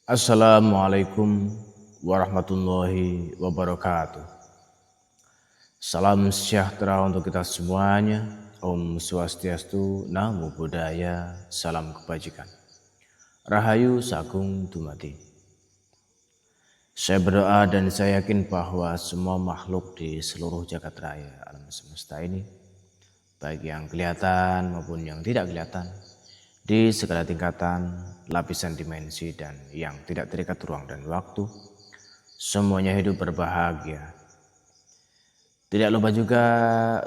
Assalamualaikum warahmatullahi wabarakatuh. Salam sejahtera untuk kita semuanya. Om Swastiastu, Namo Buddhaya, salam kebajikan. Rahayu Sagung Dumadi. Saya berdoa dan saya yakin bahwa semua makhluk di seluruh jagat raya alam semesta ini, baik yang kelihatan maupun yang tidak kelihatan, di segala tingkatan, lapisan dimensi, dan yang tidak terikat ruang dan waktu, semuanya hidup berbahagia. Tidak lupa juga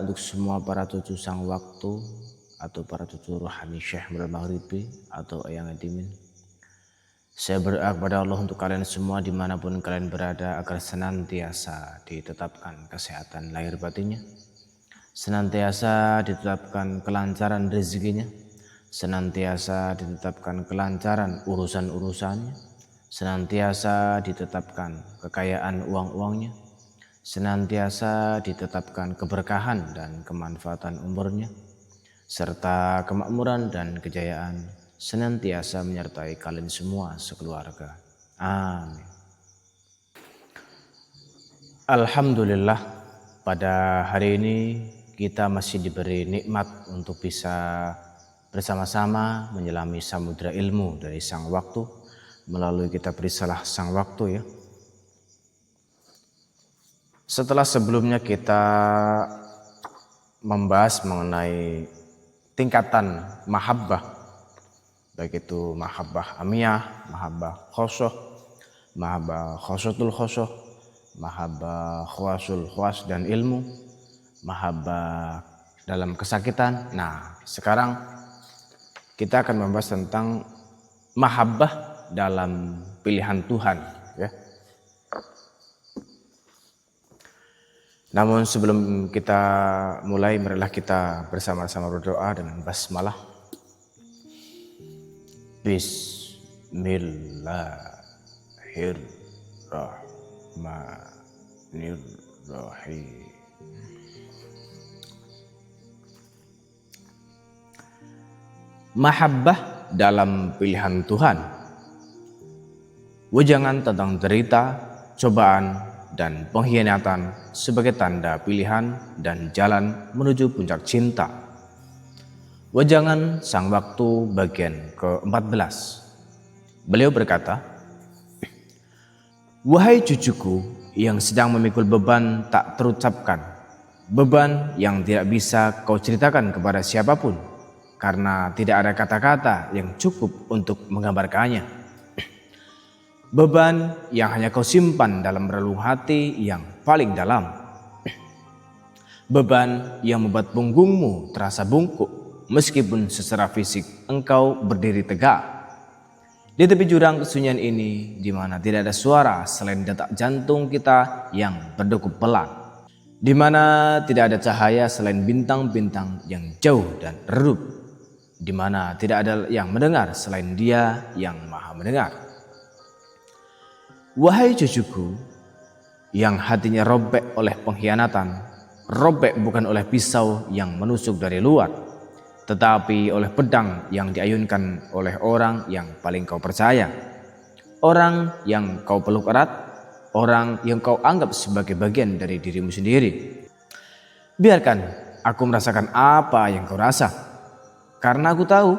untuk semua para cucu sang waktu atau para cucu rohani Syekh Murad Maghribi atau Eyang Edimin. Saya berdoa kepada Allah untuk kalian semua dimanapun kalian berada agar senantiasa ditetapkan kesehatan lahir batinnya, senantiasa ditetapkan kelancaran rezekinya, senantiasa ditetapkan kelancaran urusan-urusannya, senantiasa ditetapkan kekayaan uang-uangnya, senantiasa ditetapkan keberkahan dan kemanfaatan umurnya, serta kemakmuran dan kejayaan senantiasa menyertai kalian semua sekeluarga. Amin. Alhamdulillah, pada hari ini kita masih diberi nikmat untuk bisa bersama-sama menyelami samudra ilmu dari Sang Waktu melalui kitab Risalah Sang Waktu ya. Setelah sebelumnya kita membahas mengenai tingkatan mahabbah, baik itu mahabbah amiyah, mahabbah khosoh, mahabbah khosotul khosoh, mahabbah khawasul khawas dan ilmu, mahabbah dalam kesakitan. Nah, sekarang kita akan membahas tentang mahabbah dalam pilihan Tuhan ya. Namun sebelum kita mulai, marilah kita bersama-sama berdoa dengan basmalah. Bismillahirrahmanirrahim. Mahabbah dalam pilihan Tuhan. Wejangan tentang derita, cobaan, dan pengkhianatan sebagai tanda pilihan dan jalan menuju puncak cinta. Wejangan Sang Waktu bagian ke-14. Beliau berkata, "Wahai cucuku yang sedang memikul beban tak terucapkan, beban yang tidak bisa kau ceritakan kepada siapapun, karena tidak ada kata-kata yang cukup untuk menggambarkannya. Beban yang hanya kau simpan dalam relung hati yang paling dalam. Beban yang membuat punggungmu terasa bungkuk meskipun secara fisik engkau berdiri tegak. Di tepi jurang kesunyian ini, di mana tidak ada suara selain detak jantung kita yang berdegup pelan, di mana tidak ada cahaya selain bintang-bintang yang jauh dan redup, di mana tidak ada yang mendengar selain Dia yang Maha Mendengar. Wahai cucuku yang hatinya robek oleh pengkhianatan, robek bukan oleh pisau yang menusuk dari luar, tetapi oleh pedang yang diayunkan oleh orang yang paling kau percaya, orang yang kau peluk erat, orang yang kau anggap sebagai bagian dari dirimu sendiri. Biarkan aku merasakan apa yang kau rasa, karena aku tahu,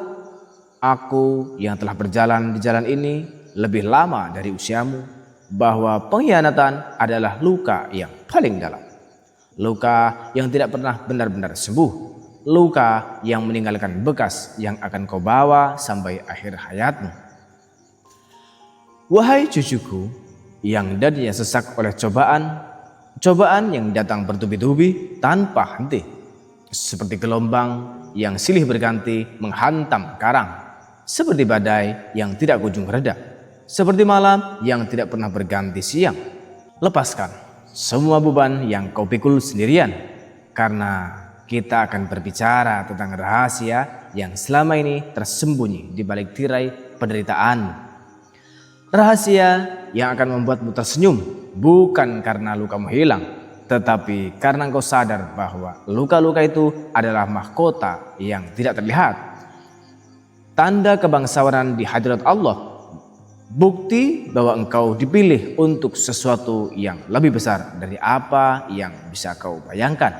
aku yang telah berjalan di jalan ini lebih lama dari usiamu, bahwa pengkhianatan adalah luka yang paling dalam, luka yang tidak pernah benar-benar sembuh, luka yang meninggalkan bekas yang akan kau bawa sampai akhir hayatmu. Wahai cucuku yang dadinya sesak oleh cobaan yang datang bertubi-tubi tanpa henti, seperti gelombang yang silih berganti menghantam karang, seperti badai yang tidak kunjung reda, seperti malam yang tidak pernah berganti siang. Lepaskan semua beban yang kau pikul sendirian, karena kita akan berbicara tentang rahasia yang selama ini tersembunyi di balik tirai penderitaan. Rahasia yang akan membuatmu tersenyum bukan karena lukamu hilang, tetapi karena engkau sadar bahwa luka-luka itu adalah mahkota yang tidak terlihat, tanda kebangsawanan di hadirat Allah, bukti bahwa engkau dipilih untuk sesuatu yang lebih besar dari apa yang bisa kau bayangkan.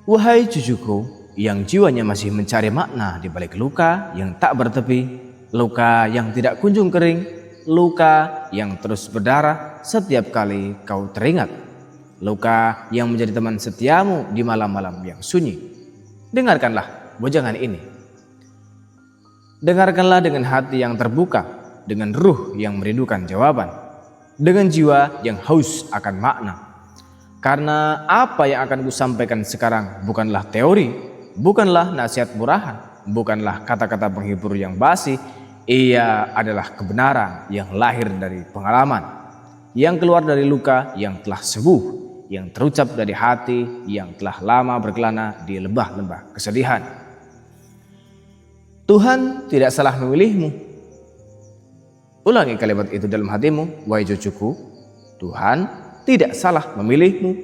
Wahai cucuku yang jiwanya masih mencari makna di balik luka yang tak bertepi, luka yang tidak kunjung kering, luka yang terus berdarah setiap kali kau teringat, luka yang menjadi teman setiamu di malam-malam yang sunyi. Dengarkanlah wejangan ini. Dengarkanlah dengan hati yang terbuka, dengan ruh yang merindukan jawaban, dengan jiwa yang haus akan makna. Karena apa yang akan kusampaikan sekarang bukanlah teori, bukanlah nasihat murahan, bukanlah kata-kata penghibur yang basi. Ia adalah kebenaran yang lahir dari pengalaman, yang keluar dari luka yang telah sembuh, yang terucap dari hati yang telah lama berkelana di lembah-lembah kesedihan. Tuhan tidak salah memilihmu. Ulangi kalimat itu dalam hatimu, wahai cucuku. Tuhan tidak salah memilihmu.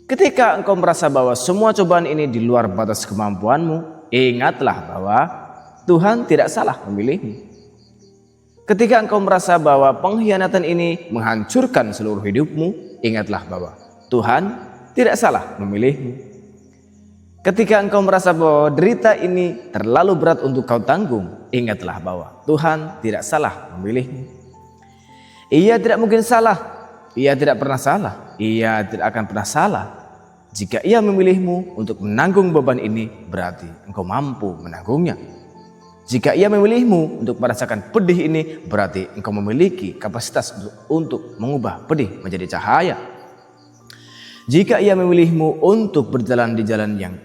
Ketika engkau merasa bahwa semua cobaan ini di luar batas kemampuanmu, ingatlah bahwa Tuhan tidak salah memilihmu. Ketika engkau merasa bahwa pengkhianatan ini menghancurkan seluruh hidupmu, ingatlah bahwa Tuhan tidak salah memilihmu. Ketika engkau merasa bahwa derita ini terlalu berat untuk kau tanggung, ingatlah bahwa Tuhan tidak salah memilihmu. Ia tidak mungkin salah. Ia tidak pernah salah, ia tidak akan pernah salah. Jika ia memilihmu untuk menanggung beban ini, berarti engkau mampu menanggungnya. Jika ia memilihmu untuk merasakan pedih ini, berarti engkau memiliki kapasitas untuk mengubah pedih menjadi cahaya. Jika ia memilihmu untuk berjalan di jalan yang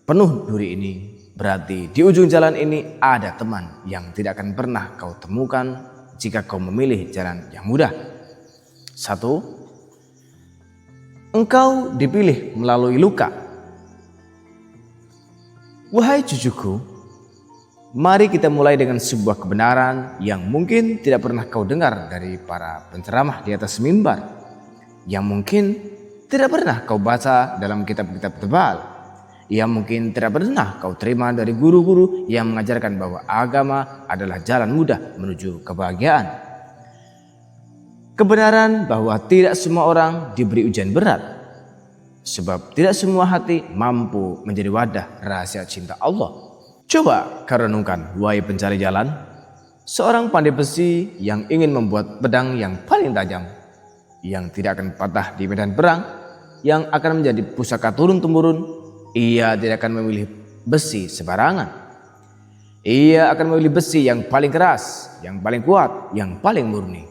penuh duri ini, berarti di ujung jalan ini ada teman yang tidak akan pernah kau temukan jika kau memilih jalan yang mudah. 1. Engkau dipilih melalui luka. Wahai cucuku, mari kita mulai dengan sebuah kebenaran yang mungkin tidak pernah kau dengar dari para penceramah di atas mimbar, yang mungkin tidak pernah kau baca dalam kitab-kitab tebal, yang mungkin tidak pernah kau terima dari guru-guru yang mengajarkan bahwa agama adalah jalan mudah menuju kebahagiaan. Kebenaran bahwa tidak semua orang diberi ujian berat, sebab tidak semua hati mampu menjadi wadah rahasia cinta Allah. Coba kau renungkan, wahai pencari jalan, seorang pandai besi yang ingin membuat pedang yang paling tajam, yang tidak akan patah di medan perang, yang akan menjadi pusaka turun-temurun. Ia tidak akan memilih besi sembarangan. Ia akan memilih besi yang paling keras, yang paling kuat, yang paling murni.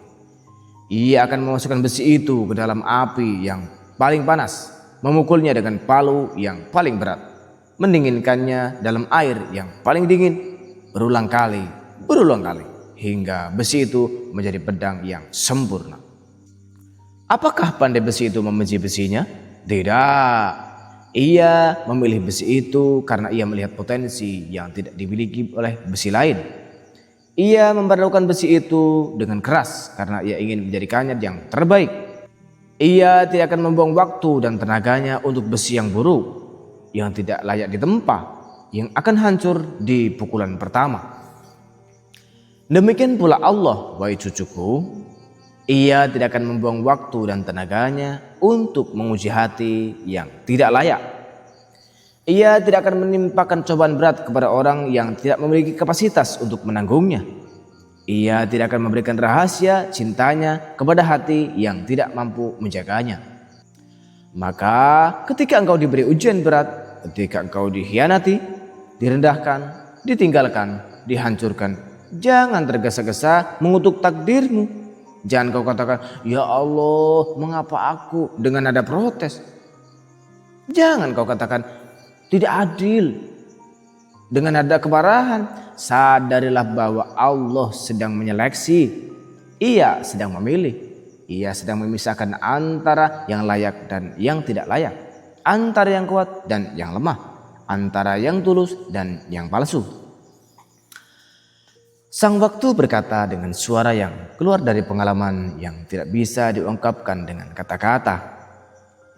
Ia akan memasukkan besi itu ke dalam api yang paling panas, memukulnya dengan palu yang paling berat, mendinginkannya dalam air yang paling dingin, berulang kali, hingga besi itu menjadi pedang yang sempurna. Apakah pandai besi itu membenci besinya? Tidak. Ia memilih besi itu karena ia melihat potensi yang tidak dimiliki oleh besi lain. Ia memperlakukan besi itu dengan keras karena ia ingin menjadikannya yang terbaik. Ia tidak akan membuang waktu dan tenaganya untuk besi yang buruk, yang tidak layak ditempa, yang akan hancur di pukulan pertama. Demikian pula Allah, wahai cucuku, ia tidak akan membuang waktu dan tenaganya untuk menguji hati yang tidak layak. Ia tidak akan menimpakan cobaan berat kepada orang yang tidak memiliki kapasitas untuk menanggungnya. Ia tidak akan memberikan rahasia cintanya kepada hati yang tidak mampu menjaganya. Maka ketika engkau diberi ujian berat, ketika engkau dikhianati, direndahkan, ditinggalkan, dihancurkan, jangan tergesa-gesa mengutuk takdirmu. Jangan kau katakan, ya Allah, mengapa aku, dengan nada protes. Jangan kau katakan, tidak adil, dengan nada kemarahan. Sadarilah bahwa Allah sedang menyeleksi. Ia sedang memilih. Ia sedang memisahkan antara yang layak dan yang tidak layak, antara yang kuat dan yang lemah, antara yang tulus dan yang palsu. Sang waktu berkata dengan suara yang keluar dari pengalaman yang tidak bisa diungkapkan dengan kata-kata,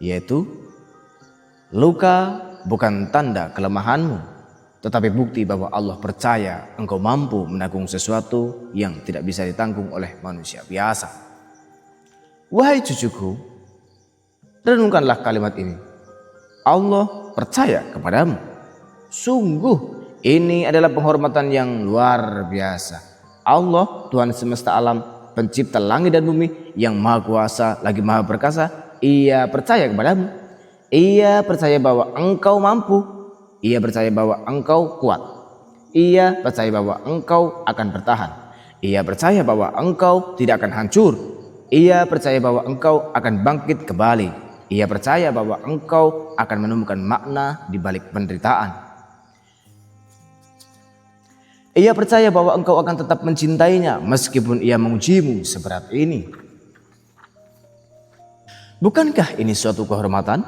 yaitu, luka bukan tanda kelemahanmu, tetapi bukti bahwa Allah percaya engkau mampu menanggung sesuatu yang tidak bisa ditanggung oleh manusia biasa. Wahai cucuku, renungkanlah kalimat ini. Allah percaya kepadamu. Sungguh ini adalah penghormatan yang luar biasa. Allah, Tuhan semesta alam, pencipta langit dan bumi, yang maha kuasa lagi maha perkasa, Ia percaya kepadamu. Ia percaya bahwa engkau mampu. Ia percaya bahwa engkau kuat. Ia percaya bahwa engkau akan bertahan. Ia percaya bahwa engkau tidak akan hancur. Ia percaya bahwa engkau akan bangkit kembali. Ia percaya bahwa engkau akan menemukan makna di balik penderitaan. Ia percaya bahwa engkau akan tetap mencintainya meskipun ia mengujimu seberat ini. Bukankah ini suatu kehormatan?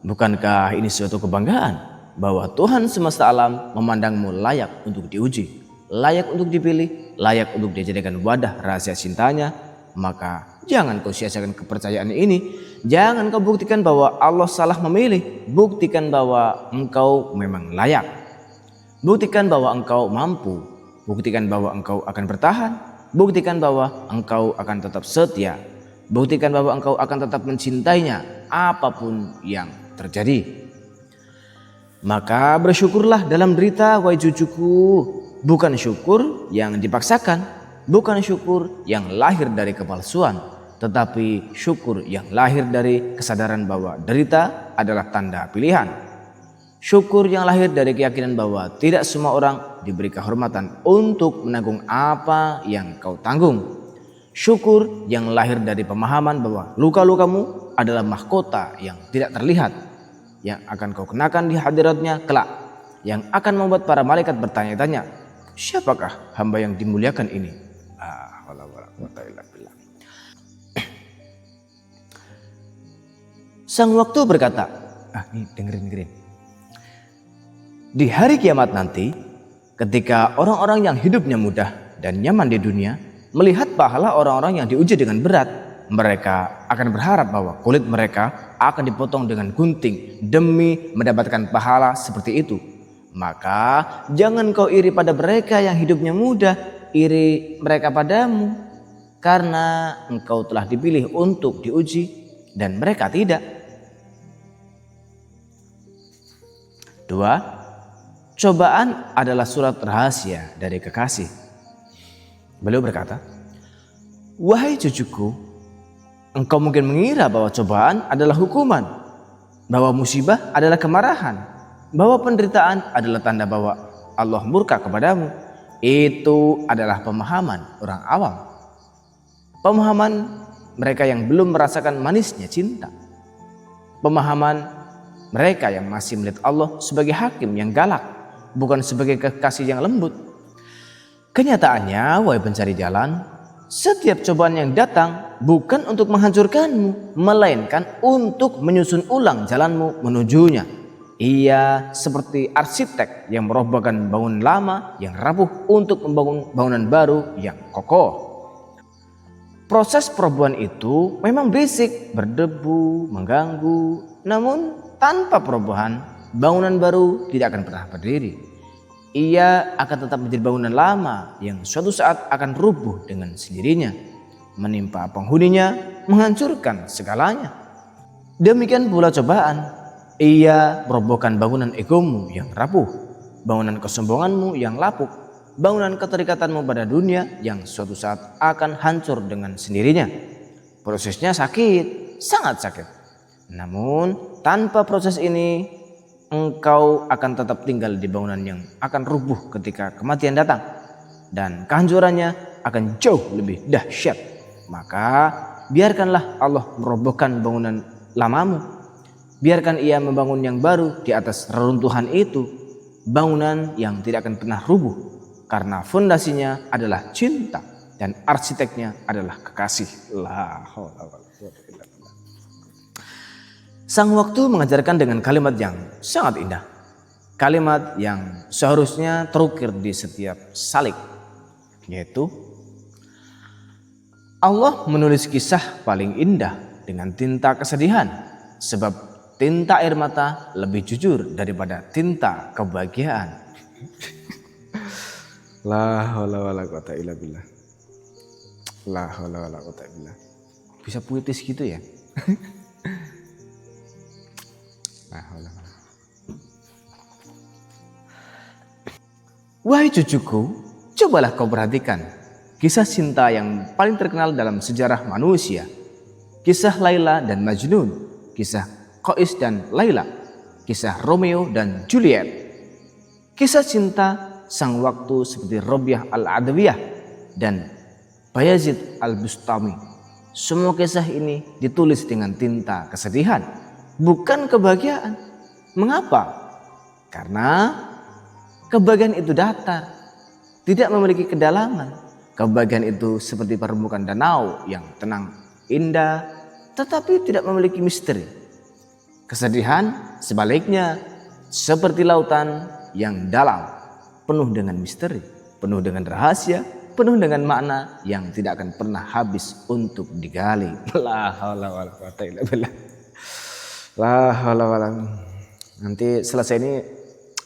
Bukankah ini suatu kebanggaan? Bahwa Tuhan semesta alam memandangmu layak untuk diuji, layak untuk dipilih, layak untuk dijadikan wadah rahasia cintanya. Maka jangan kau sia-siakan kepercayaan ini. Jangan kau buktikan bahwa Allah salah memilih. Buktikan bahwa engkau memang layak. Buktikan bahwa engkau mampu. Buktikan bahwa engkau akan bertahan. Buktikan bahwa engkau akan tetap setia. Buktikan bahwa engkau akan tetap mencintainya apapun yang terjadi. Maka bersyukurlah dalam derita, wahai cucuku. Bukan syukur yang dipaksakan, bukan syukur yang lahir dari kepalsuan, tetapi syukur yang lahir dari kesadaran bahwa derita adalah tanda pilihan. Syukur yang lahir dari keyakinan bahwa tidak semua orang diberi kehormatan untuk menanggung apa yang kau tanggung. Syukur yang lahir dari pemahaman bahwa luka-lukamu adalah mahkota yang tidak terlihat, yang akan kau kenakan di hadiratnya kelak, yang akan membuat para malaikat bertanya-tanya, siapakah hamba yang dimuliakan ini? Sang waktu berkata, ini dengerin. Di hari kiamat nanti, ketika orang-orang yang hidupnya mudah dan nyaman di dunia melihat pahala orang-orang yang diuji dengan berat, mereka akan berharap bahwa kulit mereka akan dipotong dengan gunting demi mendapatkan pahala seperti itu. Maka jangan kau iri pada mereka yang hidupnya mudah, iri mereka padamu, karena engkau telah dipilih untuk diuji dan mereka tidak. 2. Cobaan adalah surat rahasia dari kekasih. Beliau berkata, wahai cucuku, engkau mungkin mengira bahwa cobaan adalah hukuman, bahwa musibah adalah kemarahan, bahwa penderitaan adalah tanda bahwa Allah murka kepadamu. Itu adalah pemahaman orang awam. Pemahaman mereka yang belum merasakan manisnya cinta. Pemahaman mereka yang masih melihat Allah sebagai hakim yang galak, bukan sebagai kekasih yang lembut. Kenyataannya, wahai pencari jalan, setiap cobaan yang datang bukan untuk menghancurkanmu, melainkan untuk menyusun ulang jalanmu menujunya. Ia seperti arsitek yang merobohkan bangunan lama yang rapuh untuk membangun bangunan baru yang kokoh. Proses perobohan itu memang berisik, berdebu, mengganggu. Namun tanpa perobohan, bangunan baru tidak akan pernah berdiri. Ia akan tetap menjadi bangunan lama yang suatu saat akan rubuh dengan sendirinya, menimpa penghuninya, menghancurkan segalanya. Demikian pula cobaan. Ia merobohkan bangunan egomu yang rapuh, bangunan kesombonganmu yang lapuk, bangunan keterikatanmu pada dunia yang suatu saat akan hancur dengan sendirinya. Prosesnya sakit, sangat sakit. Namun tanpa proses ini, engkau akan tetap tinggal di bangunan yang akan rubuh ketika kematian datang, dan kehancurannya akan jauh lebih dahsyat. Maka biarkanlah Allah merobohkan bangunan lamamu. Biarkan Ia membangun yang baru di atas reruntuhan itu, bangunan yang tidak akan pernah rubuh, karena fondasinya adalah cinta dan arsiteknya adalah kekasih. Sang waktu mengajarkan dengan kalimat yang sangat indah, kalimat yang seharusnya terukir di setiap salik, yaitu Allah menulis kisah paling indah dengan tinta kesedihan, sebab tinta air mata lebih jujur daripada tinta kebahagiaan. La haula wala quwata illa billah. La haula wala quwata illa billah. Bisa puitis gitu ya. La haula wala. Wahai cucuku, cobalah kau perhatikan kisah cinta yang paling terkenal dalam sejarah manusia. Kisah Laila dan Majnun, kisah Qais dan Laila, kisah Romeo dan Juliet. Kisah cinta sang waktu seperti Robiah al-Adawiyah dan Bayazid al-Bustami. Semua kisah ini ditulis dengan tinta kesedihan, bukan kebahagiaan. Mengapa? Karena kebahagiaan itu datar, tidak memiliki kedalaman. Kebahagiaan itu seperti permukaan danau yang tenang, indah, tetapi tidak memiliki misteri. Kesedihan sebaliknya seperti lautan yang dalam, penuh dengan misteri, penuh dengan rahasia, penuh dengan makna yang tidak akan pernah habis untuk digali. La haula wala quwata illa billah. La haula wala. Nanti selesai ini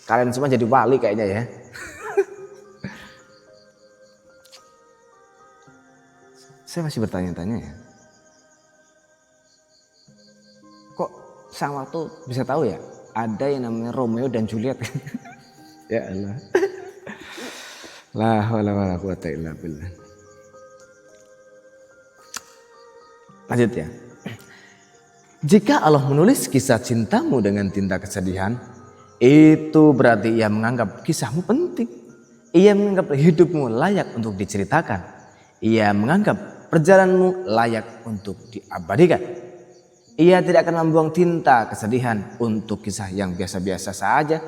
kalian semua jadi wali kayaknya ya. Saya masih bertanya-tanya ya. Kok sang waktu bisa tahu ya? Ada yang namanya Romeo dan Juliet. Ya Allah. La haula wala quwata illa billah. Lanjut ya. Jika Allah menulis kisah cintamu dengan tinta kesedihan, itu berarti ia menganggap kisahmu penting. Ia menganggap hidupmu layak untuk diceritakan. Ia menganggap perjalananmu layak untuk diabadikan. Ia tidak akan membuang tinta kesedihan untuk kisah yang biasa-biasa saja.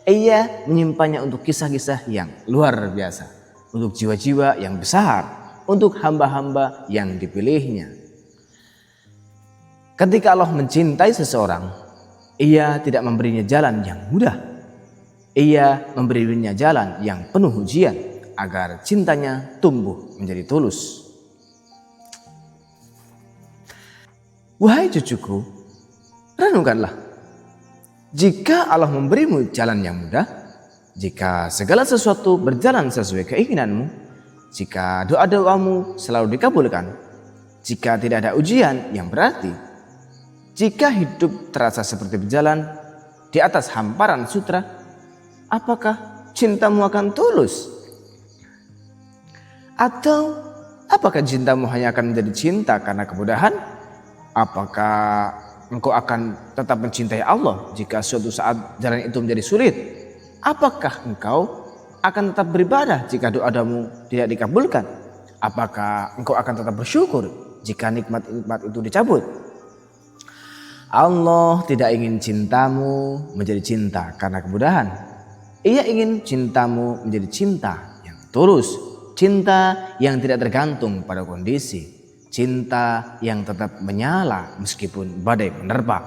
Ia menyimpannya untuk kisah-kisah yang luar biasa, untuk jiwa-jiwa yang besar, untuk hamba-hamba yang dipilihnya. Ketika Allah mencintai seseorang, Ia tidak memberinya jalan yang mudah. Ia memberinya jalan yang penuh ujian agar cintanya tumbuh menjadi tulus. Wahai cucuku, renungkanlah. Jika Allah memberimu jalan yang mudah, jika segala sesuatu berjalan sesuai keinginanmu, jika doa-doamu selalu dikabulkan, jika tidak ada ujian yang berarti, jika hidup terasa seperti berjalan di atas hamparan sutra, apakah cintamu akan tulus? Atau apakah cintamu hanya akan menjadi cinta karena kemudahan? Apakah engkau akan tetap mencintai Allah jika suatu saat jalan itu menjadi sulit? Apakah engkau akan tetap beribadah jika doa-doamu tidak dikabulkan? Apakah engkau akan tetap bersyukur jika nikmat-nikmat itu dicabut? Allah tidak ingin cintamu menjadi cinta karena kemudahan. Ia ingin cintamu menjadi cinta yang tulus, cinta yang tidak tergantung pada kondisi, cinta yang tetap menyala meskipun badai menerpa.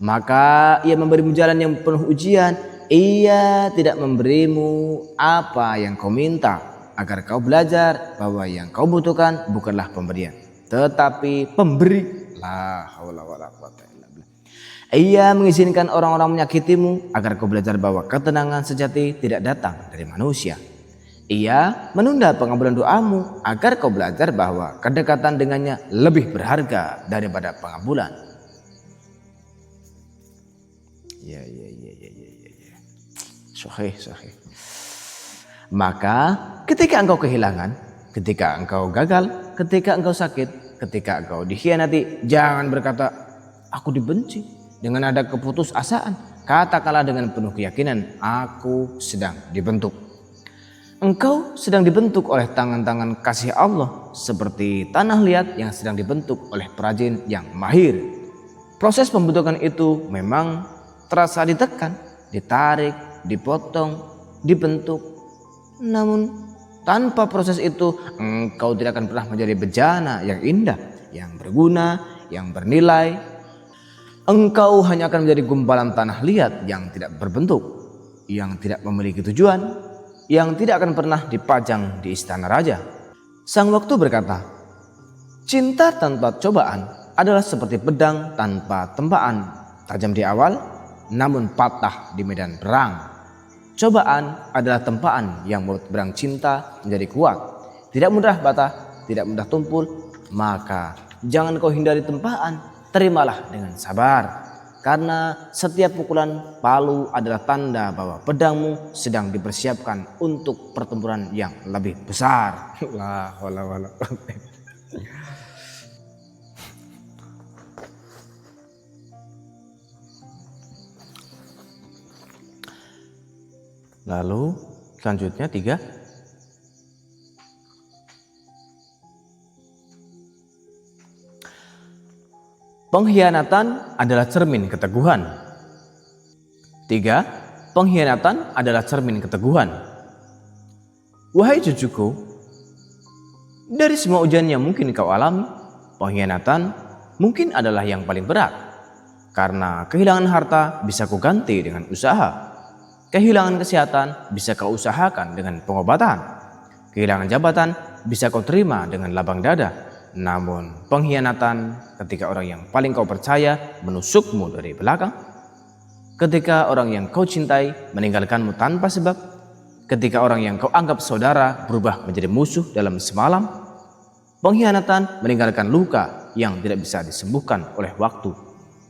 Maka Ia memberimu jalan yang penuh ujian. Ia tidak memberimu apa yang kau minta, agar kau belajar bahwa yang kau butuhkan bukanlah pemberian, tetapi pemberi. La haula wala quwata illa billah. Ia mengizinkan orang-orang menyakitimu agar kau belajar bahwa ketenangan sejati tidak datang dari manusia. Ia menunda pengabulan doamu agar kau belajar bahwa kedekatan dengannya lebih berharga daripada pengabulan. Ya. Sahih. Maka ketika engkau kehilangan, ketika engkau gagal, ketika engkau sakit, ketika engkau dikhianati, jangan berkata, aku dibenci. Dengan ada keputusasaan, katakanlah dengan penuh keyakinan, aku sedang dibentuk. Engkau sedang dibentuk oleh tangan-tangan kasih Allah, seperti tanah liat yang sedang dibentuk oleh perajin yang mahir. Proses pembentukan itu memang terasa ditekan, ditarik, dipotong, dibentuk. Namun tanpa proses itu, engkau tidak akan pernah menjadi bejana yang indah, yang berguna, yang bernilai. Engkau hanya akan menjadi gumpalan tanah liat yang tidak berbentuk, yang tidak memiliki tujuan, yang tidak akan pernah dipajang di istana raja. Sang waktu berkata, cinta tanpa cobaan adalah seperti pedang tanpa tempaan, tajam di awal namun patah di medan perang. Cobaan adalah tempaan yang membuat berang cinta menjadi kuat. Tidak mudah patah, tidak mudah tumpul, maka jangan kau hindari tempaan, terimalah dengan sabar. Karena setiap pukulan palu adalah tanda bahwa pedangmu sedang dipersiapkan untuk pertempuran yang lebih besar. La haula wala quwwata. Lalu selanjutnya 3. Pengkhianatan adalah cermin keteguhan. 3. Pengkhianatan adalah cermin keteguhan. Wahai cucuku, dari semua ujian yang mungkin kau alami, pengkhianatan mungkin adalah yang paling berat. Karena kehilangan harta bisa kau ganti dengan usaha. Kehilangan kesehatan bisa kau usahakan dengan pengobatan. Kehilangan jabatan bisa kau terima dengan lapang dada. Namun pengkhianatan ketika orang yang paling kau percaya menusukmu dari belakang. Ketika orang yang kau cintai meninggalkanmu tanpa sebab. Ketika orang yang kau anggap saudara berubah menjadi musuh dalam semalam. Pengkhianatan meninggalkan luka yang tidak bisa disembuhkan oleh waktu,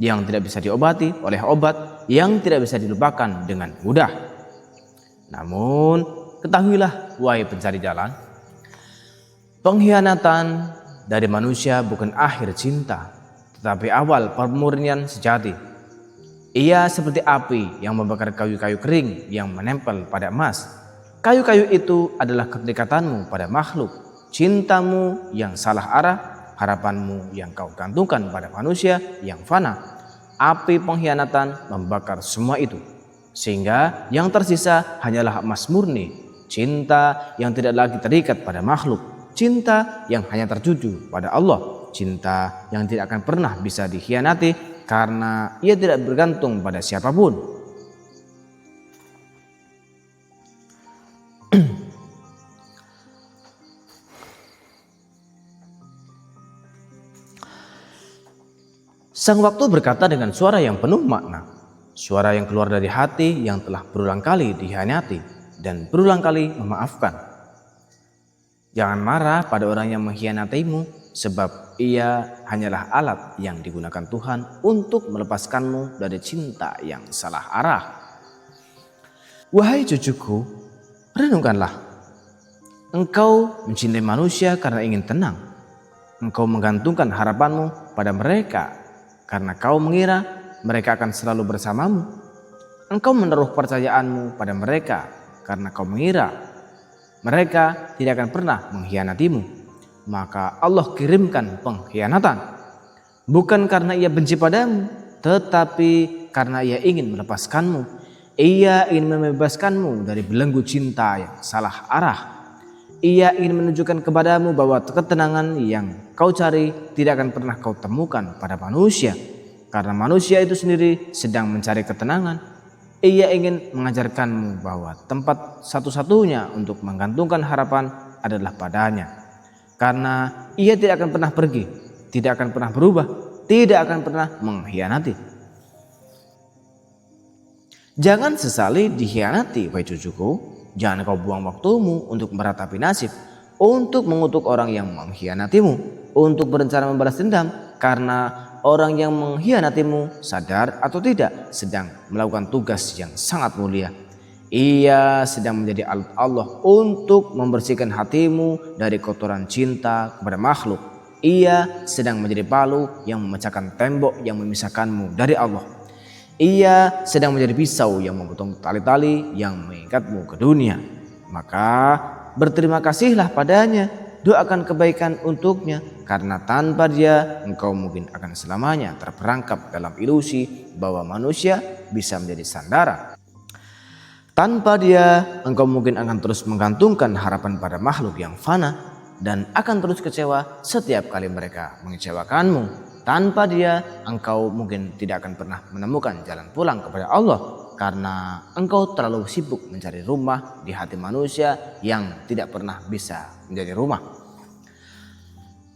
yang tidak bisa diobati oleh obat, yang tidak bisa dilupakan dengan mudah. Namun ketahuilah wahai pencari jalan, pengkhianatan dari manusia bukan akhir cinta, tetapi awal pemurnian sejati. Ia seperti api yang membakar kayu-kayu kering yang menempel pada emas. Kayu-kayu itu adalah kedekatanmu pada makhluk, cintamu yang salah arah, harapanmu yang kau gantungkan pada manusia yang fana. Api pengkhianatan membakar semua itu, sehingga yang tersisa hanyalah emas murni, cinta yang tidak lagi terikat pada makhluk, cinta yang hanya tertuju pada Allah, cinta yang tidak akan pernah bisa dikhianati karena ia tidak bergantung pada siapapun. Sang waktu berkata dengan suara yang penuh makna, suara yang keluar dari hati yang telah berulang kali dikhianati dan berulang kali memaafkan. Jangan marah pada orang yang mengkhianatimu, sebab ia hanyalah alat yang digunakan Tuhan untuk melepaskanmu dari cinta yang salah arah. Wahai cucuku, renungkanlah. Engkau mencintai manusia karena ingin tenang. Engkau menggantungkan harapanmu pada mereka karena kau mengira mereka akan selalu bersamamu. Engkau menaruh percayaanmu pada mereka karena kau mengira mereka tidak akan pernah mengkhianatimu. Maka Allah kirimkan pengkhianatan, bukan karena ia benci padamu, tetapi karena ia ingin melepaskanmu. Ia ingin membebaskanmu dari belenggu cinta yang salah arah. Ia ingin menunjukkan kepadamu bahwa ketenangan yang kau cari tidak akan pernah kau temukan pada manusia. Karena manusia itu sendiri sedang mencari ketenangan. Ia ingin mengajarkanmu bahwa tempat satu-satunya untuk menggantungkan harapan adalah padanya. Karena ia tidak akan pernah pergi, tidak akan pernah berubah, tidak akan pernah mengkhianati. Jangan sesali dikhianati, wahai cucuku. Jangan kau buang waktumu untuk meratapi nasib, untuk mengutuk orang yang mengkhianatimu, untuk berencana membalas dendam, karena orang yang mengkhianatimu sadar atau tidak sedang melakukan tugas yang sangat mulia. Ia sedang menjadi alat Allah untuk membersihkan hatimu dari kotoran cinta kepada makhluk. Ia sedang menjadi palu yang memecahkan tembok yang memisahkanmu dari Allah. Ia sedang menjadi pisau yang memotong tali-tali yang mengikatmu ke dunia. Maka berterima kasihlah padanya, doakan kebaikan untuknya, karena tanpa dia engkau mungkin akan selamanya terperangkap dalam ilusi bahwa manusia bisa menjadi sandaran. Tanpa dia engkau mungkin akan terus menggantungkan harapan pada makhluk yang fana dan akan terus kecewa setiap kali mereka mengecewakanmu. Tanpa dia engkau mungkin tidak akan pernah menemukan jalan pulang kepada Allah, karena engkau terlalu sibuk mencari rumah di hati manusia yang tidak pernah bisa menjadi rumah.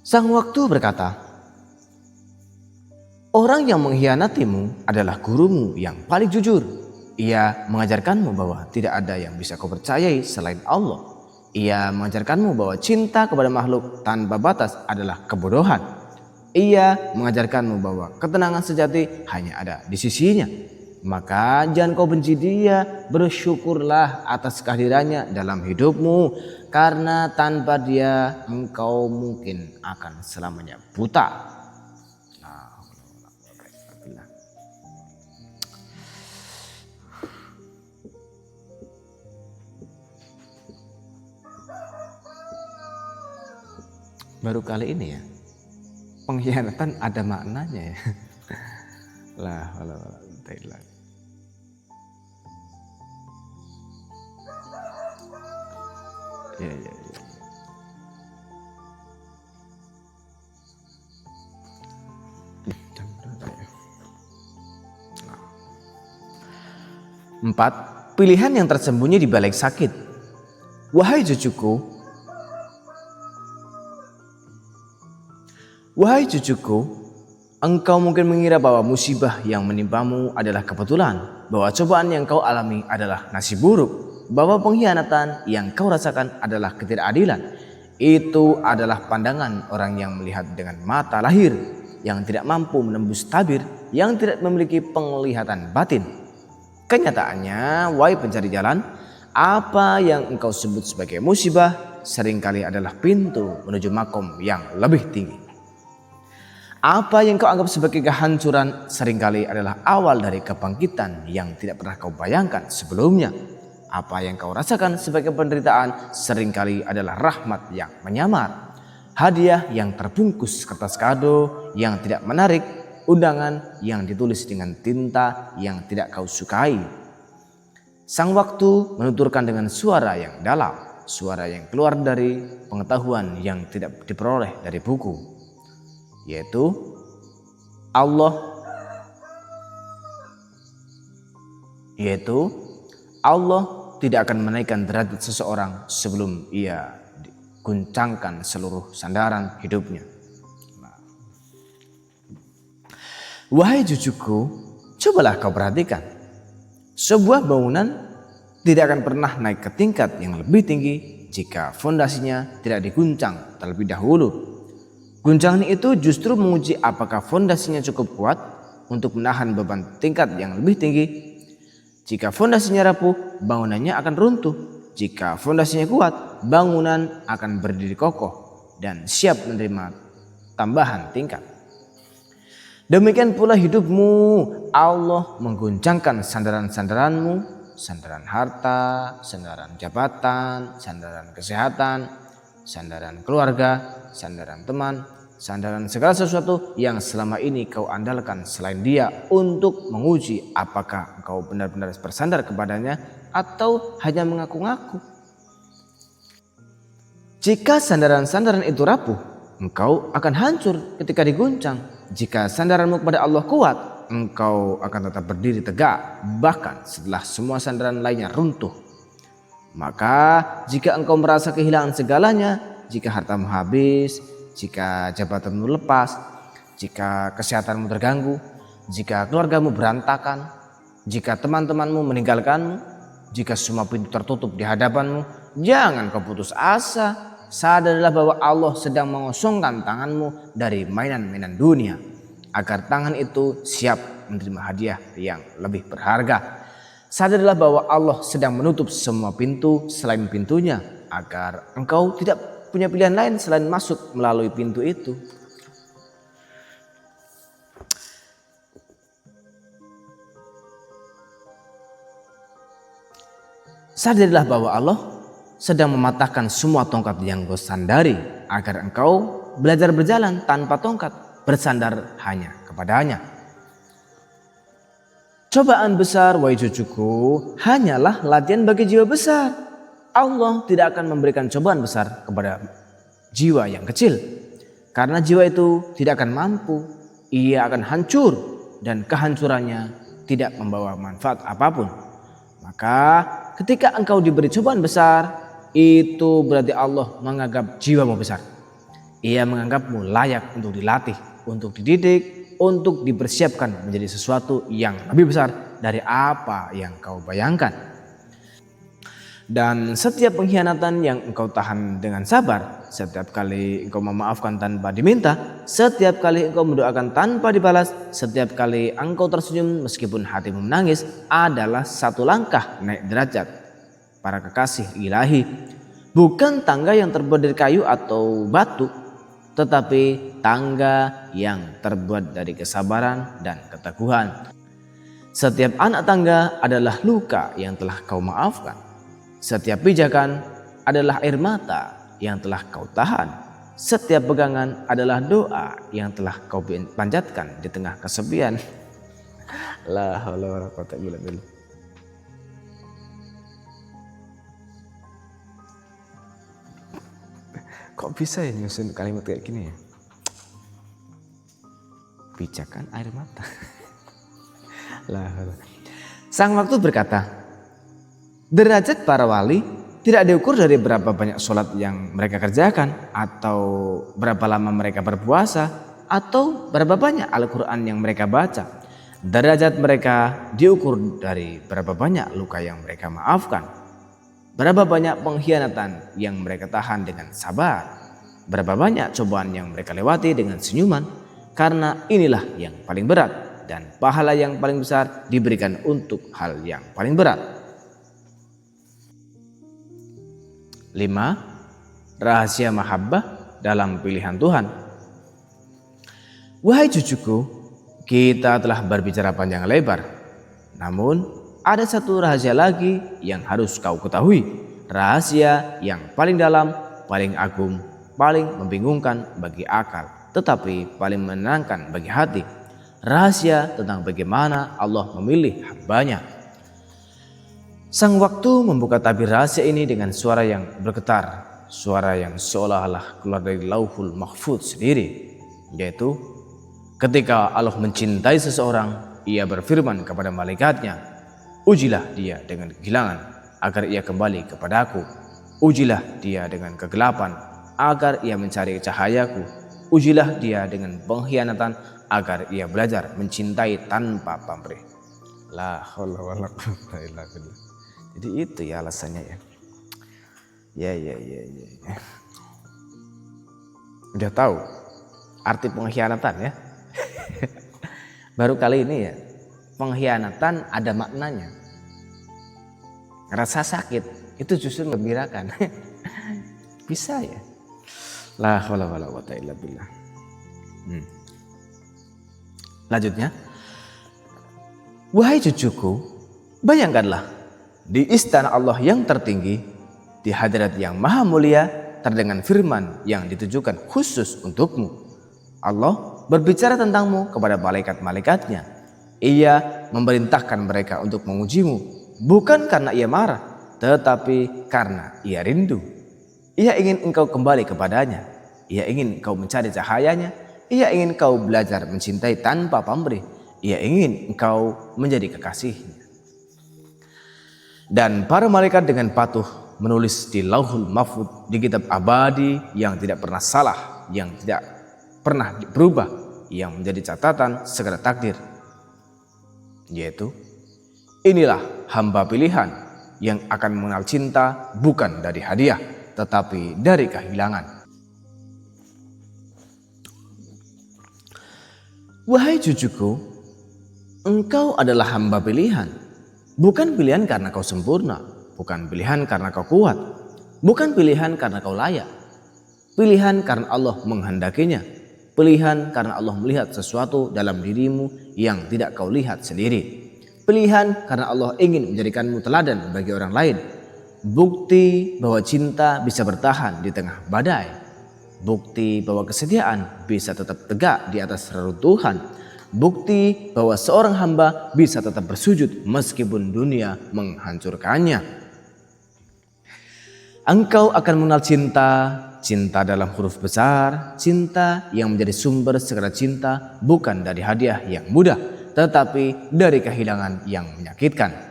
Sang waktu berkata, orang yang mengkhianatimu adalah gurumu yang paling jujur. Ia mengajarkanmu bahwa tidak ada yang bisa kau percayai selain Allah. Ia mengajarkanmu bahwa cinta kepada makhluk tanpa batas adalah kebodohan. Ia mengajarkanmu bahwa ketenangan sejati hanya ada di sisinya. Maka jangan kau benci dia, bersyukurlah atas kehadirannya dalam hidupmu, karena tanpa dia engkau mungkin akan selamanya buta. Baru kali ini ya, pengkhianatan ada maknanya ya. Lah, ya. 4. Pilihan yang tersembunyi di balik sakit. Wahai cucuku, engkau mungkin mengira bahwa musibah yang menimpamu adalah kebetulan, bahwa cobaan yang kau alami adalah nasib buruk, bahwa pengkhianatan yang kau rasakan adalah ketidakadilan. Itu adalah pandangan orang yang melihat dengan mata lahir, yang tidak mampu menembus tabir, yang tidak memiliki penglihatan batin. Kenyataannya, wahai pencari jalan, apa yang engkau sebut sebagai musibah seringkali adalah pintu menuju makom yang lebih tinggi. Apa yang kau anggap sebagai kehancuran seringkali adalah awal dari kebangkitan yang tidak pernah kau bayangkan sebelumnya. Apa yang kau rasakan sebagai penderitaan seringkali adalah rahmat yang menyamar, hadiah yang terbungkus kertas kado yang tidak menarik, undangan yang ditulis dengan tinta yang tidak kau sukai. Sang waktu menuturkan dengan suara yang dalam, suara yang keluar dari pengetahuan yang tidak diperoleh dari buku, yaitu Allah tidak akan menaikkan derajat seseorang sebelum ia guncangkan seluruh sandaran hidupnya. Wahai cucuku, cobalah kau perhatikan. Sebuah bangunan tidak akan pernah naik ke tingkat yang lebih tinggi jika fondasinya tidak diguncang terlebih dahulu. Guncangan itu justru menguji apakah fondasinya cukup kuat untuk menahan beban tingkat yang lebih tinggi. Jika fondasinya rapuh, bangunannya akan runtuh. Jika fondasinya kuat, bangunan akan berdiri kokoh dan siap menerima tambahan tingkat. Demikian pula hidupmu, Allah mengguncangkan sandaran-sandaranmu, sandaran harta, sandaran jabatan, sandaran kesehatan, sandaran keluarga, sandaran teman, sandaran segala sesuatu yang selama ini kau andalkan selain Dia untuk menguji apakah engkau benar-benar bersandar kepadanya atau hanya mengaku-ngaku. Jika sandaran-sandaran itu rapuh, engkau akan hancur ketika diguncang. Jika sandaranmu kepada Allah kuat, engkau akan tetap berdiri tegak bahkan setelah semua sandaran lainnya runtuh. Maka jika engkau merasa kehilangan segalanya, jika hartamu habis, jika jabatanmu lepas, jika kesehatanmu terganggu, jika keluargamu berantakan, jika teman-temanmu meninggalkanmu, jika semua pintu tertutup di hadapanmu, jangan kau putus asa. Sadarilah bahwa Allah sedang mengosongkan tanganmu dari mainan-mainan dunia, agar tangan itu siap menerima hadiah yang lebih berharga. Sadarilah bahwa Allah sedang menutup semua pintu selain pintunya, agar engkau tidak punya pilihan lain selain masuk melalui pintu itu. Sadarilah bahwa Allah sedang mematahkan semua tongkat yang kau sandari, agar engkau belajar berjalan tanpa tongkat, bersandar hanya kepadanya. Cobaan besar, wahai cucuku, hanyalah latihan bagi jiwa besar. Allah tidak akan memberikan cobaan besar kepada jiwa yang kecil, karena jiwa itu tidak akan mampu. Ia akan hancur dan kehancurannya tidak membawa manfaat apapun. Maka ketika engkau diberi cobaan besar, itu berarti Allah menganggap jiwamu besar. Ia menganggapmu layak untuk dilatih, untuk dididik, untuk dipersiapkan menjadi sesuatu yang lebih besar dari apa yang kau bayangkan. Dan setiap pengkhianatan yang engkau tahan dengan sabar, setiap kali engkau memaafkan tanpa diminta, setiap kali engkau mendoakan tanpa dibalas, setiap kali engkau tersenyum meskipun hatimu menangis, adalah satu langkah naik derajat para kekasih ilahi. Bukan tangga yang terbuat dari kayu atau batu, tetapi tangga yang terbuat dari kesabaran dan keteguhan. Setiap anak tangga adalah luka yang telah kau maafkan. Setiap pijakan adalah air mata yang telah kau tahan. Setiap pegangan adalah doa yang telah kau panjatkan di tengah kesepian. La haula wala quwata illa billah. Kok bisa ya nyusun kalimat kayak gini ya? Pijakan air mata. La haula. Sang waktu berkata, derajat para wali tidak diukur dari berapa banyak sholat yang mereka kerjakan, atau berapa lama mereka berpuasa, atau berapa banyak Al-Quran yang mereka baca. Derajat mereka diukur dari berapa banyak luka yang mereka maafkan, berapa banyak pengkhianatan yang mereka tahan dengan sabar, berapa banyak cobaan yang mereka lewati dengan senyuman, karena inilah yang paling berat, dan pahala yang paling besar diberikan untuk hal yang paling berat. 5. Rahasia mahabbah dalam pilihan Tuhan. Wahai cucuku, kita telah berbicara panjang lebar. Namun ada satu rahasia lagi yang harus kau ketahui. Rahasia yang paling dalam, paling agung, paling membingungkan bagi akal, tetapi paling menenangkan bagi hati. Rahasia tentang bagaimana Allah memilih hambanya. Sang waktu membuka tabir rahasia ini dengan suara yang bergetar, suara yang seolah-olah keluar dari Lauhul Mahfuz sendiri, yaitu ketika Allah mencintai seseorang, ia berfirman kepada malaikatnya, ujilah dia dengan kehilangan agar ia kembali kepadaku, ujilah dia dengan kegelapan agar ia mencari cahayaku, ujilah dia dengan pengkhianatan agar ia belajar mencintai tanpa pamrih. La haula wala quwwata illa billah. Jadi itu ya alasannya ya. Ya. Udah tahu arti pengkhianatan ya. Baru kali ini ya, pengkhianatan ada maknanya. Rasa sakit itu justru menggembirakan. Bisa ya. La haula wala quwwata illa billah. Lanjutnya, wahai cucuku, bayangkanlah di istana Allah yang tertinggi, di hadirat yang maha mulia, terdengar firman yang ditujukan khusus untukmu. Allah berbicara tentangmu kepada malaikat-malaikatnya. Ia memerintahkan mereka untuk mengujimu, bukan karena ia marah, tetapi karena ia rindu. Ia ingin engkau kembali kepadanya. Ia ingin engkau mencari cahayanya. Ia ingin engkau belajar mencintai tanpa pamrih. Ia ingin engkau menjadi kekasihnya. Dan para malaikat dengan patuh menulis di Lauhul Mahfuz, di kitab abadi yang tidak pernah salah, yang tidak pernah berubah, yang menjadi catatan segala takdir, yaitu inilah hamba pilihan yang akan mengenal cinta bukan dari hadiah tetapi dari kehilangan. Wahai cucuku, engkau adalah hamba pilihan. Bukan pilihan karena kau sempurna, bukan pilihan karena kau kuat, bukan pilihan karena kau layak. Pilihan karena Allah menghendakinya, pilihan karena Allah melihat sesuatu dalam dirimu yang tidak kau lihat sendiri. Pilihan karena Allah ingin menjadikanmu teladan bagi orang lain. Bukti bahwa cinta bisa bertahan di tengah badai. Bukti bahwa kesetiaan bisa tetap tegak di atas reruntuhan. Bukti bahwa seorang hamba bisa tetap bersujud meskipun dunia menghancurkannya. Engkau akan mengenal cinta, cinta dalam huruf besar, cinta yang menjadi sumber segala cinta bukan dari hadiah yang mudah, tetapi dari kehilangan yang menyakitkan.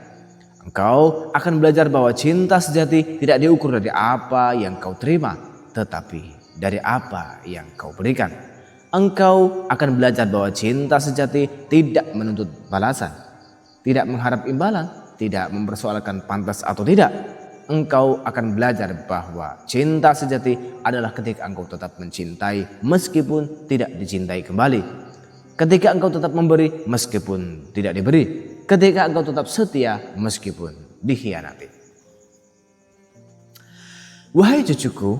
Engkau akan belajar bahwa cinta sejati tidak diukur dari apa yang kau terima, tetapi dari apa yang kau berikan. Engkau akan belajar bahwa cinta sejati tidak menuntut balasan, tidak mengharap imbalan, tidak mempersoalkan pantas atau tidak. Engkau akan belajar bahwa cinta sejati adalah ketika engkau tetap mencintai meskipun tidak dicintai kembali. Ketika engkau tetap memberi meskipun tidak diberi. Ketika engkau tetap setia meskipun dikhianati. Wahai cucuku,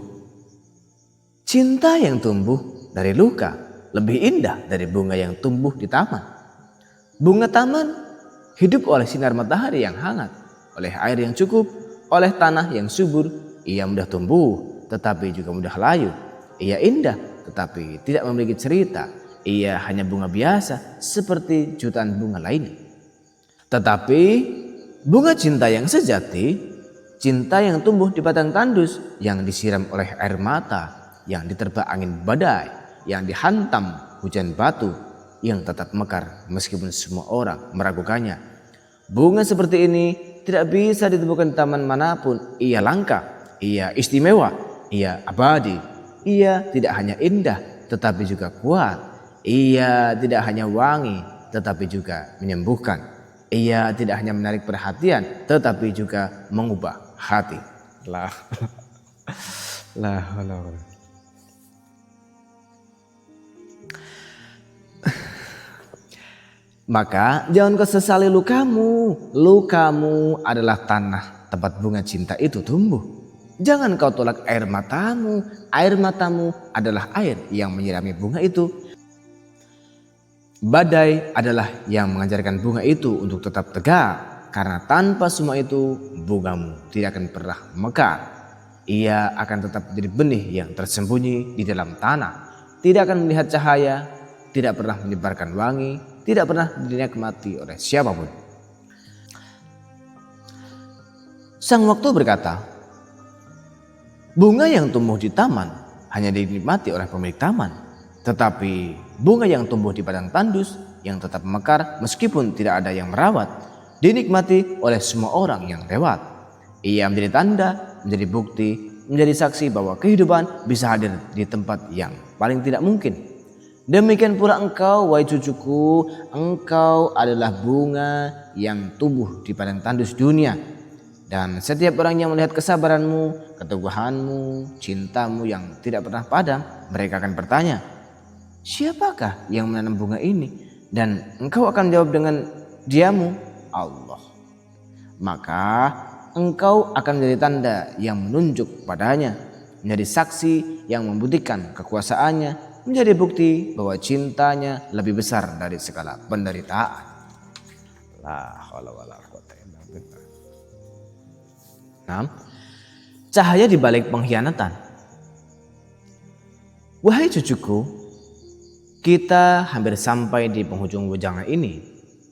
cinta yang tumbuh dari luka lebih indah dari bunga yang tumbuh di taman. Bunga taman hidup oleh sinar matahari yang hangat, oleh air yang cukup, oleh tanah yang subur. Ia mudah tumbuh tetapi juga mudah layu. Ia indah tetapi tidak memiliki cerita. Ia hanya bunga biasa seperti jutaan bunga lainnya. Tetapi bunga cinta yang sejati, cinta yang tumbuh di padang tandus, yang disiram oleh air mata, yang diterpa angin badai, yang dihantam hujan batu, yang tetap mekar meskipun semua orang meragukannya. Bunga seperti ini tidak bisa ditemukan di taman manapun. Ia langka, ia istimewa, ia abadi. Ia tidak hanya indah tetapi juga kuat. Ia tidak hanya wangi tetapi juga menyembuhkan. Ia tidak hanya menarik perhatian tetapi juga mengubah hati. Lah. Maka jangan kau sesali lukamu. Lukamu adalah tanah tempat bunga cinta itu tumbuh. Jangan kau tolak air matamu. Air matamu adalah air yang menyirami bunga itu. Badai adalah yang mengajarkan bunga itu untuk tetap tegak. Karena tanpa semua itu bungamu tidak akan pernah mekar. Ia akan tetap menjadi benih yang tersembunyi di dalam tanah. Tidak akan melihat cahaya, tidak pernah menyebarkan wangi, tidak pernah dinikmati oleh siapapun. Sang waktu berkata, bunga yang tumbuh di taman hanya dinikmati oleh pemilik taman. Tetapi bunga yang tumbuh di padang tandus yang tetap mekar meskipun tidak ada yang merawat, dinikmati oleh semua orang yang lewat. Ia menjadi tanda, menjadi bukti, menjadi saksi bahwa kehidupan bisa hadir di tempat yang paling tidak mungkin. Demikian pula engkau, wahai cucuku, engkau adalah bunga yang tumbuh di padang tandus dunia. Dan setiap orang yang melihat kesabaranmu, keteguhanmu, cintamu yang tidak pernah padam, mereka akan bertanya, siapakah yang menanam bunga ini? Dan engkau akan jawab dengan diamu, Allah. Maka engkau akan menjadi tanda yang menunjuk padanya, menjadi saksi yang membuktikan kekuasaannya, menjadi bukti bahwa cintanya lebih besar dari segala penderitaan. La haula wala quwwata illa billah. Cahaya di balik pengkhianatan. Wahai cucuku, kita hampir sampai di penghujung wejangan ini.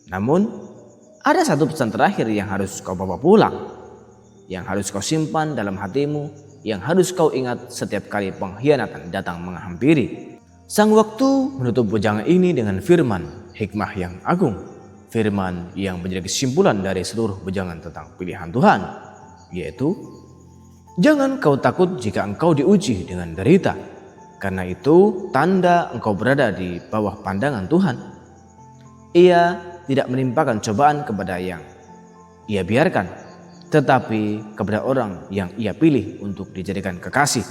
Namun ada satu pesan terakhir yang harus kau bawa pulang, yang harus kau simpan dalam hatimu, yang harus kau ingat setiap kali pengkhianatan datang menghampiri. Sang waktu menutup wejangan ini dengan firman hikmah yang agung, firman yang menjadi kesimpulan dari seluruh wejangan tentang pilihan Tuhan, yaitu jangan kau takut jika engkau diuji dengan derita, karena itu tanda engkau berada di bawah pandangan Tuhan. Ia tidak menimpakan cobaan kepada yang ia biarkan, tetapi kepada orang yang ia pilih untuk dijadikan kekasih.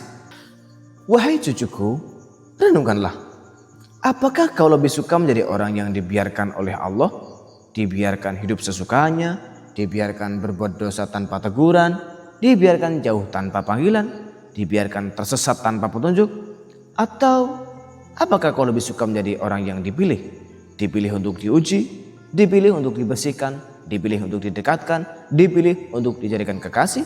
Wahai cucuku, renungkanlah, apakah kau lebih suka menjadi orang yang dibiarkan oleh Allah, dibiarkan hidup sesukanya, dibiarkan berbuat dosa tanpa teguran, dibiarkan jauh tanpa panggilan, dibiarkan tersesat tanpa petunjuk? Atau apakah kau lebih suka menjadi orang yang dipilih? Dipilih untuk diuji, dipilih untuk dibersihkan, dipilih untuk didekatkan, dipilih untuk dijadikan kekasih?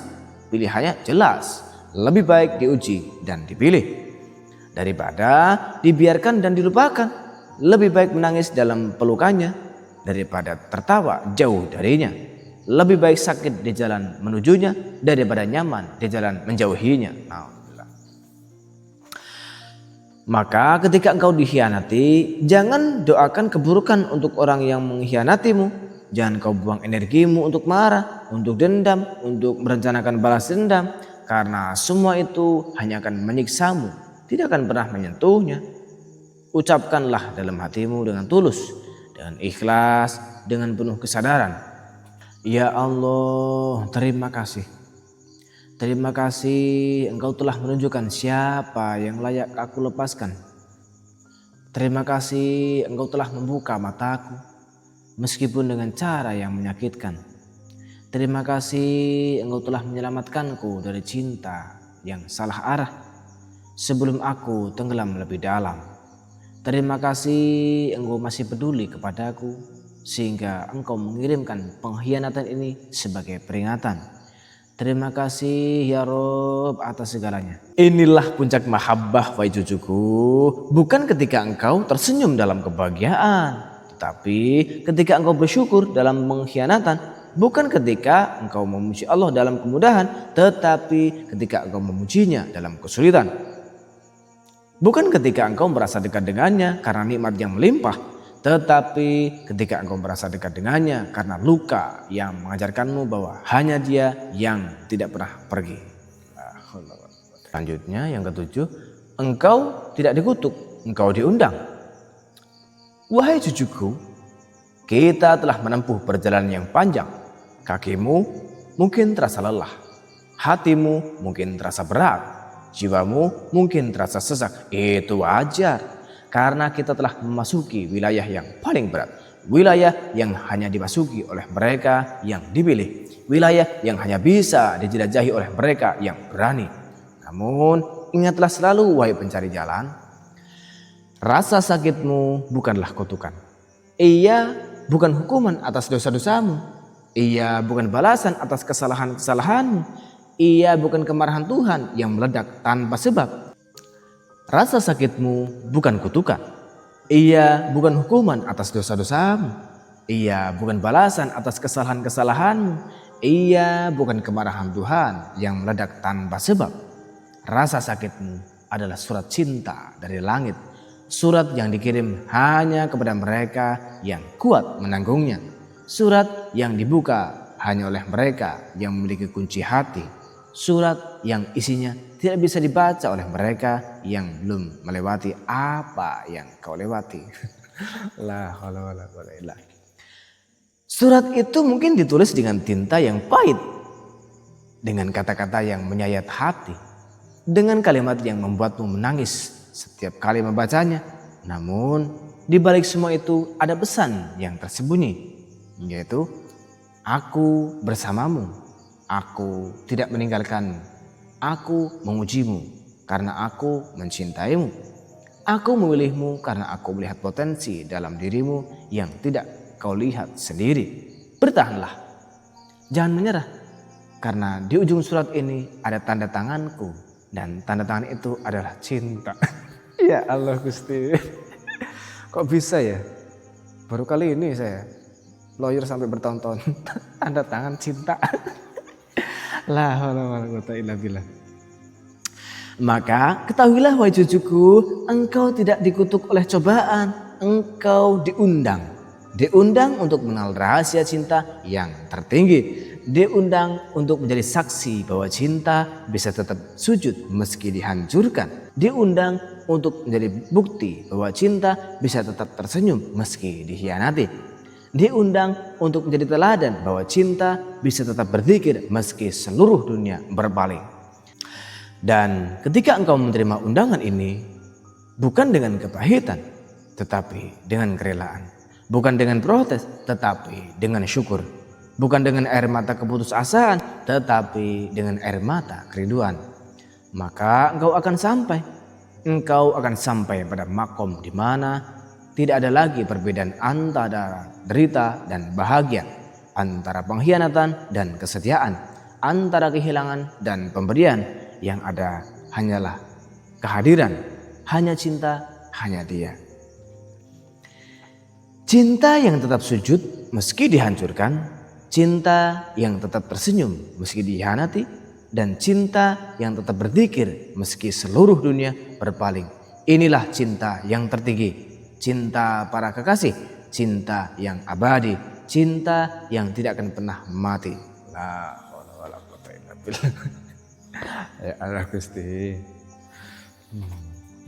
Pilihannya jelas, lebih baik diuji dan dipilih daripada dibiarkan dan dilupakan. Lebih baik menangis dalam pelukannya daripada tertawa jauh darinya. Lebih baik sakit di jalan menujunya daripada nyaman di jalan menjauhinya. Maka ketika engkau dikhianati, jangan doakan keburukan untuk orang yang mengkhianatimu. Jangan kau buang energimu untuk marah, untuk dendam, untuk merencanakan balas dendam, karena semua itu hanya akan menyiksamu, tidak akan pernah menyentuhnya. Ucapkanlah dalam hatimu dengan tulus, dengan ikhlas, dengan penuh kesadaran. Ya Allah, terima kasih. Terima kasih Engkau telah menunjukkan siapa yang layak aku lepaskan. Terima kasih Engkau telah membuka mataku, meskipun dengan cara yang menyakitkan. Terima kasih Engkau telah menyelamatkanku dari cinta yang salah arah sebelum aku tenggelam lebih dalam. Terima kasih Engkau masih peduli kepadaku sehingga Engkau mengirimkan pengkhianatan ini sebagai peringatan. Terima kasih ya Rob atas segalanya. Inilah puncak mahabbah wahai cucuku, bukan ketika engkau tersenyum dalam kebahagiaan, tetapi ketika engkau bersyukur dalam pengkhianatan. Bukan ketika engkau memuji Allah dalam kemudahan, tetapi ketika engkau memujinya dalam kesulitan. Bukan ketika engkau merasa dekat dengannya karena nikmat yang melimpah, tetapi ketika engkau merasa dekat dengannya karena luka yang mengajarkanmu bahwa hanya Dia yang tidak pernah pergi. Selanjutnya yang ketujuh, engkau tidak dikutuk, engkau diundang. Wahai cucuku, kita telah menempuh perjalanan yang panjang. Kakimu mungkin terasa lelah, hatimu mungkin terasa berat, jiwamu mungkin terasa sesak. Itu wajar, karena kita telah memasuki wilayah yang paling berat, wilayah yang hanya dimasuki oleh mereka yang dipilih, wilayah yang hanya bisa dijelajahi oleh mereka yang berani. Namun ingatlah selalu wahai pencari jalan, rasa sakitmu bukanlah kutukan. Ia bukan hukuman atas dosa-dosamu. Ia bukan balasan atas kesalahan-kesalahanmu. Ia bukan kemarahan Tuhan yang meledak tanpa sebab. Rasa sakitmu bukan kutukan. Ia bukan hukuman atas dosa-dosamu. Ia bukan balasan atas kesalahan-kesalahanmu. Ia bukan kemarahan Tuhan yang meledak tanpa sebab. Rasa sakitmu adalah surat cinta dari langit. Surat yang dikirim hanya kepada mereka yang kuat menanggungnya. Surat yang dibuka hanya oleh mereka yang memiliki kunci hati. Surat yang isinya tidak bisa dibaca oleh mereka yang belum melewati apa yang kau lewati. Surat itu mungkin ditulis dengan tinta yang pahit, dengan kata-kata yang menyayat hati, dengan kalimat yang membuatmu menangis setiap kali membacanya. Namun di balik semua itu ada pesan yang tersembunyi, yaitu aku bersamamu, aku tidak meninggalkanmu, aku memujimu karena aku mencintaimu, aku memilihmu karena aku melihat potensi dalam dirimu yang tidak kau lihat sendiri. Bertahanlah, jangan menyerah, karena di ujung surat ini ada tanda tanganku, dan tanda tangan itu adalah cinta. Ya Allah Gusti, kok bisa ya? Baru kali ini saya lawyer sampai bertahun-tahun tanda tangan cinta. La haula wala quwata illa billah. Maka ketahuilah wahai cucuku, engkau tidak dikutuk oleh cobaan, engkau diundang. Diundang untuk mengenal rahasia cinta yang tertinggi. Diundang untuk menjadi saksi bahwa cinta bisa tetap sujud meski dihancurkan. Diundang untuk menjadi bukti bahwa cinta bisa tetap tersenyum meski dikhianati. Diundang untuk menjadi teladan bahwa cinta bisa tetap berzikir meski seluruh dunia berpaling. Dan ketika engkau menerima undangan ini, bukan dengan kepahitan, tetapi dengan kerelaan. Bukan dengan protes, tetapi dengan syukur. Bukan dengan air mata keputusasaan, tetapi dengan air mata kerinduan. Maka engkau akan sampai. Engkau akan sampai pada makom di mana tidak ada lagi perbedaan antara derita dan bahagia, antara pengkhianatan dan kesetiaan, antara kehilangan dan pemberian. Yang ada hanyalah kehadiran, hanya cinta, hanya Dia. Cinta yang tetap sujud meski dihancurkan, cinta yang tetap tersenyum meski dikhianati, dan cinta yang tetap berzikir meski seluruh dunia berpaling. Inilah cinta yang tertinggi, cinta para kekasih, cinta yang abadi, cinta yang tidak akan pernah mati. La haula wala quwata illa billah. Ya Allah Gusti,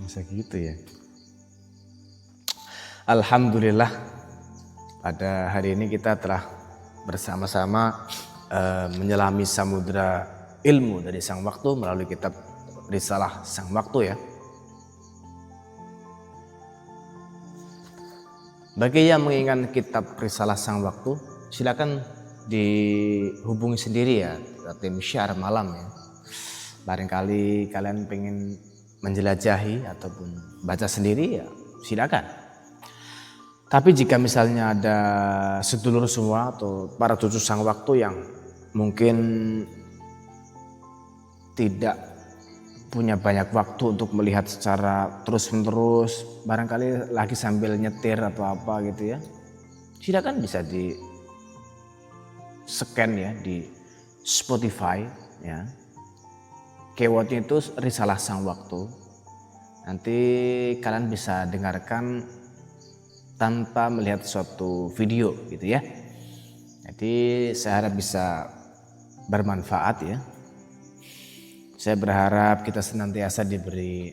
masa gitu ya. Alhamdulillah, Pada hari ini kita telah bersama-sama menyelami samudra ilmu dari Sang Waktu melalui kitab Risalah Sang Waktu ya. Bagi yang menginginkan kitab Risalah Sang Waktu, silakan dihubungi sendiri ya ke tim Syiar Malam ya. Barangkali kalian pengen menjelajahi ataupun baca sendiri ya silakan. Tapi jika misalnya ada sedulur semua atau para cucu Sang Waktu yang mungkin tidak punya banyak waktu untuk melihat secara terus-menerus, barangkali lagi sambil nyetir atau apa gitu ya, silakan bisa di scan ya di Spotify ya. Keywordnya itu Risalah Sang Waktu. Nanti kalian bisa dengarkan tanpa melihat suatu video gitu ya. Jadi saya harap bisa bermanfaat ya. Saya berharap kita senantiasa diberi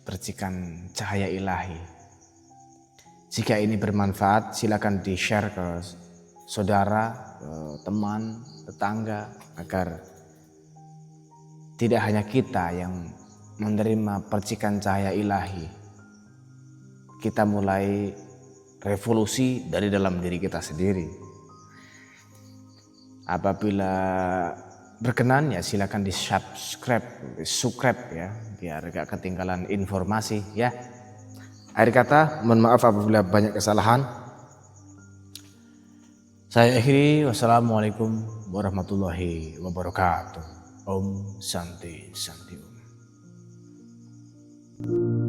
percikan cahaya ilahi. Jika ini bermanfaat, silakan di-share ke saudara, ke teman, tetangga, agar tidak hanya kita yang menerima percikan cahaya ilahi. Kita mulai revolusi dari dalam diri kita sendiri. Apabila berkenan ya silakan di subscribe ya, biar gak ketinggalan informasi ya. Akhir kata, mohon maaf apabila banyak kesalahan. Saya akhiri, wassalamualaikum warahmatullahi wabarakatuh. Om Santi Santi Om.